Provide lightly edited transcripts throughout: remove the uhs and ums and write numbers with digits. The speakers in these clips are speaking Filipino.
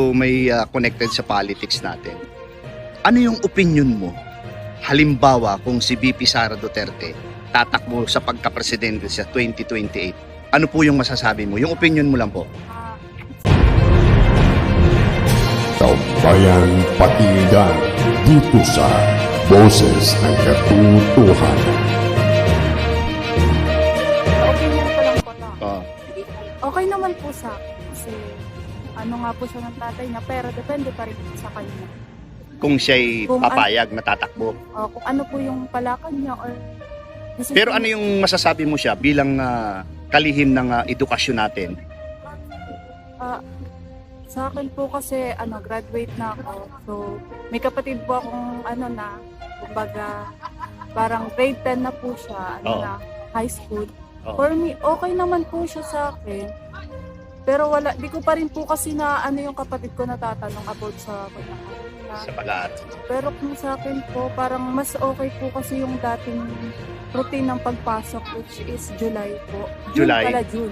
medyo may connected sa politics natin. Ano yung opinion mo? Halimbawa, kung si VP Sara Duterte tatakbo sa pagka-presidente sa 2028, ano po yung masasabi mo? Yung opinion mo lang po. Taumbayan Pakinggan dito sa Boses ng Katotohanan. Opinion ko lang po na. Oh. Okay naman po sa akin. Kasi ano nga po siya ng tatay niya. Pero depende pa rin sa kanya. Kung siya'y Kung papayag na tatakbo. Kung ano po yung palakad niya or... Pero ano yung masasabi mo siya bilang kalihim ng edukasyon natin? Sa akin po kasi graduate na ako. So may kapatid po akong kumbaga parang grade 10 na po siya, na high school. For me, okay naman po siya sa akin. Pero di ko pa rin po kasi na yung kapatid ko natatanong about sa pag-aaral. Sa pag-aaral. Pero kung sa akin po, parang mas okay po kasi yung dating routine ng pagpasok, which is July po. July? June.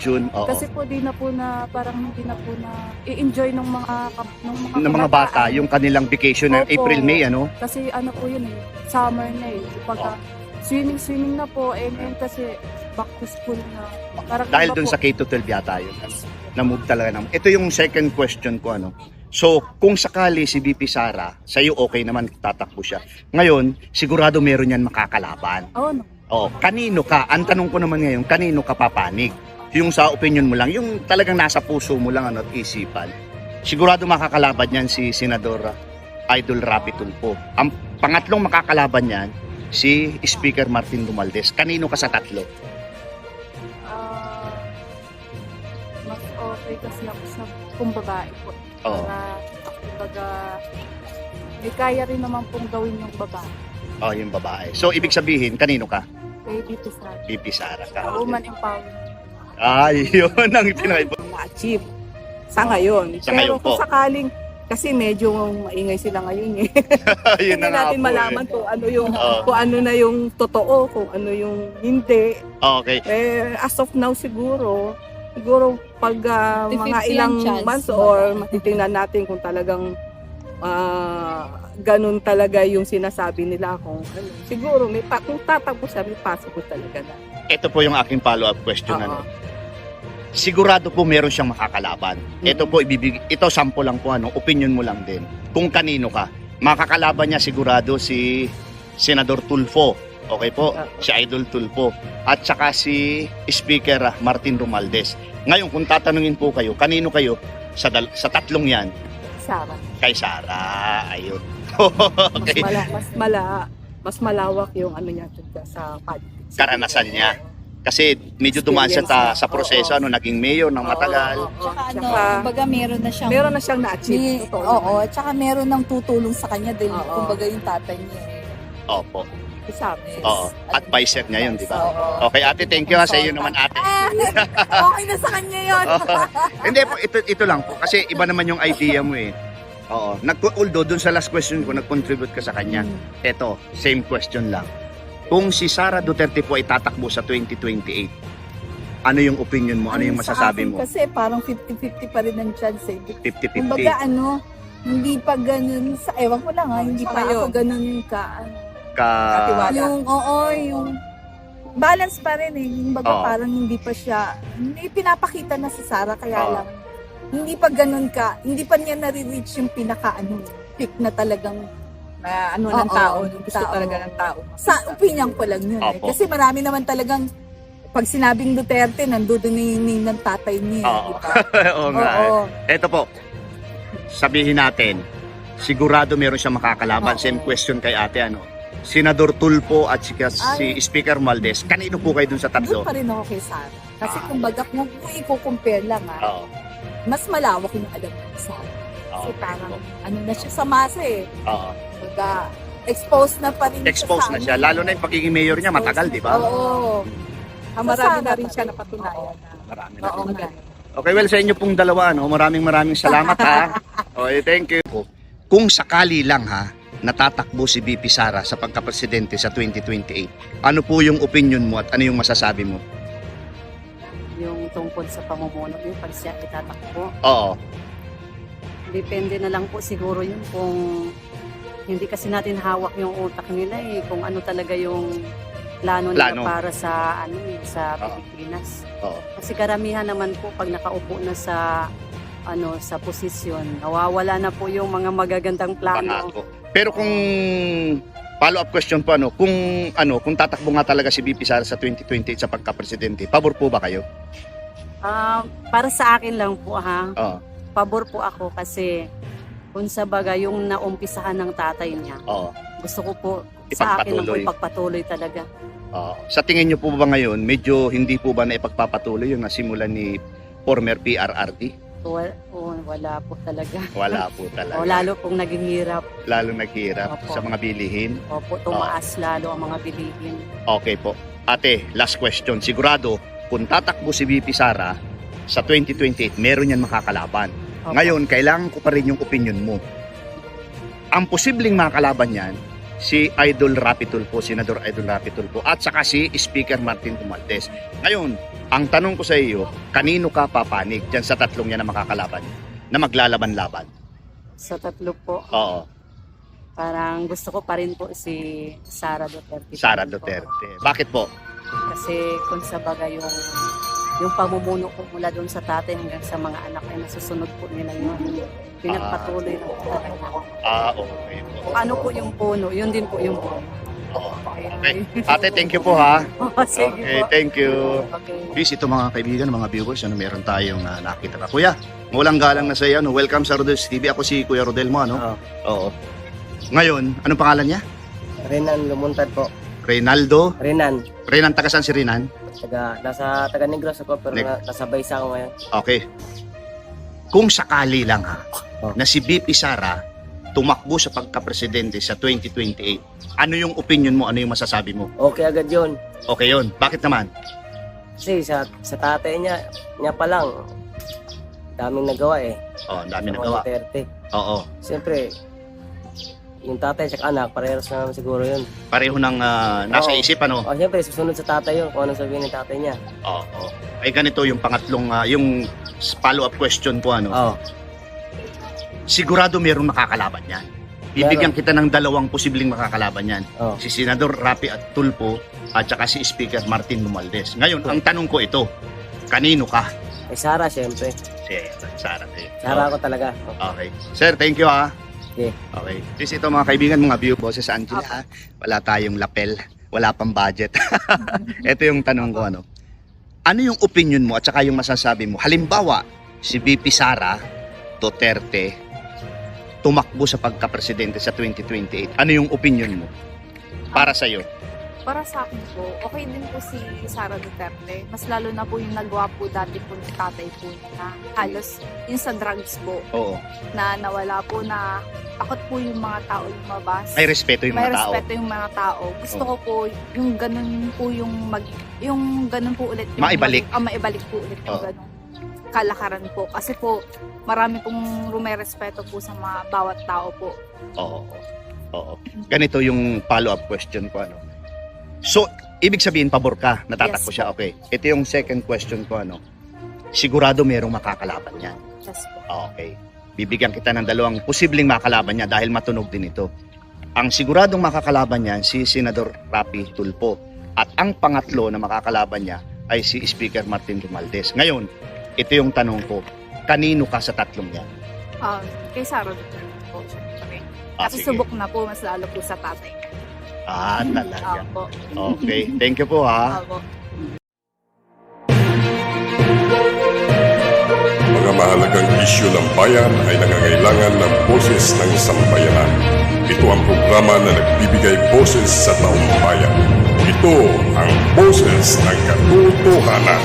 June, oo. Kasi po di na po na, parang hindi na po na i-enjoy ng mga bata, yung kanilang vacation ng Opo. April, May, ano? Kasi po yun summer na Pagka swimming na po, ngayon kasi back to school na. Parang Dahil iba dun po. sa K-12 yata yun. Na-move talaga naman. Ito yung second question ko, ano? So, kung sakali si VP Sara, sa'yo okay naman, tatakbo siya. Ngayon, sigurado meron yan makakalaban. Oo, no. Kanino ka? Ang tanong ko naman ngayon, kanino ka papanig? Yung sa opinion mo lang, yung talagang nasa puso mo lang at isipan. Sigurado makakalaban yan si Senador Idol Rapi Tulfo. Ang pangatlong makakalaban yan, si Speaker Martin Romualdez. Kanino ka sa tatlo? Mas okay kasi ako sa kung babae po. Para, kumbaga, may kaya rin naman pong gawin yung babae. Yung babae. So, ibig sabihin, kanino ka? Baby to sa VP Sara ka. woman empowerment. Yun ang pinaiba. ma-achieve sa ngayon. Sa Pero ngayon kung po. sakaling, kasi medyo maingay sila ngayon Yun Hindi na nga natin po, malaman kung ano yung Oo. kung ano na yung totoo, kung ano yung hindi. Okay. As of now siguro pag mga 50-50 ilang ang chance. months or matitingnan natin kung talagang ganun talaga yung sinasabi nila kung ano. Siguro kung tatakbo siya, may possible talaga na. Ito po yung aking follow-up question. Oo. Ano? Sigurado po meron siyang makakalaban. Ito po, ito sample lang po, opinion mo lang din. Kung kanino ka. Makakalaban niya sigurado si Senador Tulfo. Okay po? Si Idol Tulfo. At saka si Speaker Martin Romualdez. Ngayon, kung tatanungin po kayo, kanino kayo sa tatlong yan? Sara. Kay Sara. Ayun. Okay. Mas malawak yung ano niya sa politics. Karanasan niya. Kasi medyo dumaan siya sa proseso, naging mayor ng matagal. Tsaka kumbaga meron na siyang na-achieve. Totoo naman. tsaka meron ng tutulong sa kanya dahil Oo. kumbaga yung tatay niya. Opo. Sabi. Oo. Advisor niya yun, di ba? Oo. Okay, ate, thank you. Sa iyo naman, ate. Okay na sa kanya yun. Hindi po, ito lang po. Kasi iba naman yung idea mo eh. Oo. Although, dun sa last question ko, nag-contribute ka sa kanya. Ito, same question lang. Kung si Sara Duterte po ay tatakbo sa 2028, ano yung opinion mo? Ano yung masasabi mo? Kasi parang 50-50 pa rin ang chance 50-50. Kumbaga hindi pa ganun ewan ko lang hindi pa Ngayon. ako ganun Katiwala. yung balance pa rin yung baga Oo. parang hindi pa siya, hindi pinapakita na si Sara kaya Oo. lang, hindi pa ganun hindi pa niya nare-reach yung peak na talagang Na Oo, ng tao, gusto tao. talaga ng tao. sa opinion ko lang yun Opo. kasi marami naman talagang pag sinabing Duterte nandoon yung ng tatay niya Oo. di ba? Oo nga. Oo. Ito po, sabihin natin, sigurado meron siya makakalaban. Oo. Same question kay ate, Senador Tulfo at si Speaker Romualdez. Kanino po kayo dun sa Doon tatlo? pa rin ako kay Sara kasi kumbaga kung i-compare lang Oo. mas malawak yung alam mo sa Sara. Oo. Kasi parang na siya sa masa Oo. Kumbaga, exposed na pa rin Exposed na siya. Lalo na yung pagiging mayor niya, matagal, di ba? Oo. Marami Sana na rin pa siya rin. napatunayan. Marami na. Oo nga. Okay, well, sa inyo pong dalawa, maraming salamat ha. Okay, thank you. Kung sakali lang natatakbo si VP Sara sa pagka-presidente sa 2028, ano po yung opinion mo at ano yung masasabi mo? Yung tungkol sa pamumuno, yung pag siya itatakbo. Oo. Depende na lang po siguro yun kung hindi kasi natin hawak yung utak nila kung ano talaga yung plano nila Plano. para sa sa Oo. Pilipinas. Oo. Kasi karamihan naman po pag nakaupo na sa sa posisyon, nawawala na po yung mga magagandang plano. Pangako. Pero kung follow-up question po, kung tatakbo nga talaga si VP Sara sa 2028 sa pagka-presidente, pabor po ba kayo? Para sa akin lang po Oo. pabor po ako kasi kung sa bagay yung naumpisahan ng tatay niya, Oo. gusto ko po sa akin lang po Ipagpatuloy. ipagpatuloy talaga. Oo. Sa tingin niyo po ba ngayon, medyo hindi po ba na ipagpapatuloy yung nasimulan ni former PRRT? Wala po talaga. Wala po talaga. O lalo pong naging hirap. Lalo naghirap Opo. sa mga bilihin. Opo, tumaas lalo ang mga bilihin. Okay po. Ate, last question. Sigurado, kung tatakbo si VP Sara sa 2028, meron yan makakalaban. Opo. Ngayon, kailangan ko pa rin yung opinion mo. Ang posibleng makakalaban yan, si Idol Rapi Tulfo, Senador Idol Rapi Tulfo, at saka si Speaker Martin Romualdez. Ngayon, ang tanong ko sa iyo, kanino ka papanig dyan sa tatlong yan na makakalaban, na maglalaban-laban? Sa tatlo po, Oo, parang gusto ko pa rin po si Sara Duterte. Sara Po. Duterte. Bakit po? Kasi kung sa bagay yung pamumuno ko mula doon sa tatay hanggang sa mga anak ay nasusunod po nila yun. Pinagpatuloy lang po talaga. Okay po. Kung ano po yung puno, yun din po yung puno. Okay. Ate, thank you po ha. Sige Okay, po. thank you. Okay. Please, ito mga kaibigan, mga viewers, meron tayong nakita ka. Kuya, walang galang na sa iyo. Welcome sa Rodel's TV. Ako si Kuya Rodel mo, Oo. Ngayon, anong pangalan niya? Renan Lumuntad po. Reynaldo. Renan. Renan, taga saan si Renan? Nasa taga Negros ako pero nasa Baysa ako ngayon. Okay. Kung sakali lang Oh. na si VP Sara tumakbo sa pagka-presidente sa 2028, ano yung opinion mo? Ano yung masasabi mo? Okay agad yun. Okay yun. Bakit naman? Kasi sa tatay niya pa lang, daming nagawa eh. Ang dami Sa mga nagawa. Duterte. Oo. Siyempre, yung tatay at anak, parehas na naman siguro yun. Pareho ng nasa Oo. isip, ano? O siyempre, susunod sa tatay yun kung anong sabihin ng tatay niya. Oo. Ay ganito yung pangatlong, yung follow-up question ko, Oo. Sigurado merong makakalaban yan. Bibigyan kita ng dalawang posibleng makakalaban yan. Oo. Si Senador Rapi at Tulfo at saka si Speaker Martin Romualdez. Ngayon, ang tanong ko ito, kanino ka? Kay Sara, siyempre. Si Sara. Sara ako talaga. Okay. Sir, thank you ha. Okay. Okay. Please ito mga kaibigan, mga view boses Angela ha. Wala tayong lapel. Wala pang budget. Ito yung tanong ko, ano yung opinion mo at saka yung masasabi mo? Halimbawa, si VP Sara Duterte tumakbo sa pagka-presidente sa 2028. Ano yung opinion mo? Para sa iyo. Para sa akin po, okay din po si Sara Duterte. Mas lalo na po yung nagawa po dati po ng tatay po na halos yung sa drugs po Oo. na nawala po na takot po yung mga tao lumabas. May respeto yung May mga tao. respeto yung mga tao. Gusto ko po yung ganun po yung ganun po ulit. Yung Maibalik. Maibalik po ulit yung Oo. ganun kalakaran po. Kasi po, marami pong rumerespeto po sa mga bawat tao po. Oo. Ganito yung follow-up question ko, So, ibig sabihin, pabor ka, natatakbo Yes, siya, okay. Ito yung second question ko, Sigurado merong makakalaban yan. Yes po. Okay. Bibigyan kita ng dalawang posibleng makakalaban niya dahil matunog din ito. Ang siguradong makakalaban niyan, si Senador Rapi Tulfo. At ang pangatlo na makakalaban niya ay si Speaker Martin Romualdez. Ngayon, ito yung tanong ko, kanino ka sa tatlong yan? Kay Sara Duterte po, syempre. Sige. Kasi subok na po, mas lalo po sa tatay. Talaga. Opo. Okay, thank you po ha. Opo. Mga mahalagang isyu ng bayan ay nangangailangan ng boses ng sambayanan. Ito ang programa na nagbibigay boses sa taong bayan. Ito ang Boses ng Katotohanan.